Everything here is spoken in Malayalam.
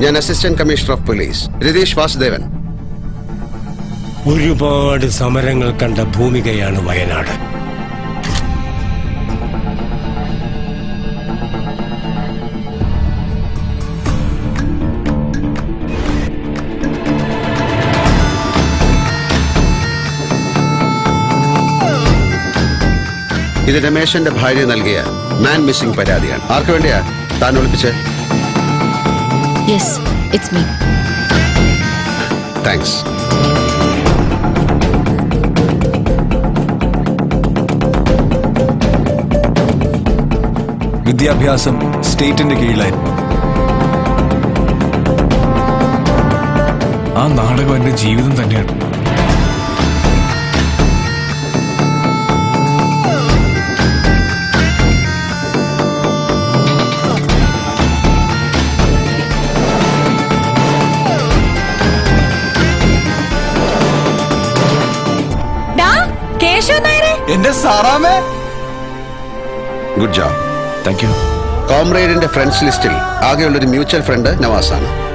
ഞാൻ assistant commissioner of police Ratheesh Vasudevan. ഒരുപാട് സമരങ്ങൾ കണ്ട ഭൂമികയാണ് വയനാട്. ഇത് രമേശന്റെ ഭാര്യ നൽകിയ മാൻ മിസ്സിംഗ് പരാതിയാണ്. ആർക്കു വേണ്ടിയാ താൻ ഒളിപ്പിച്ചേ? Yes, it's me. Thanks. വിദ്യാഭ്യാസം സ്റ്റേറ്റിന്റെ കീഴിലായിരുന്നു. ആ നാടകം എന്റെ ജീവിതം തന്നെയാണ്. എന്റെ സാറാമേ. Good job. Thank you. കോമ്രേഡിന്റെ ഫ്രണ്ട്സ് ലിസ്റ്റിൽ ആകെയുള്ളൊരു മ്യൂച്വൽ ഫ്രണ്ട് നവാസാണ്.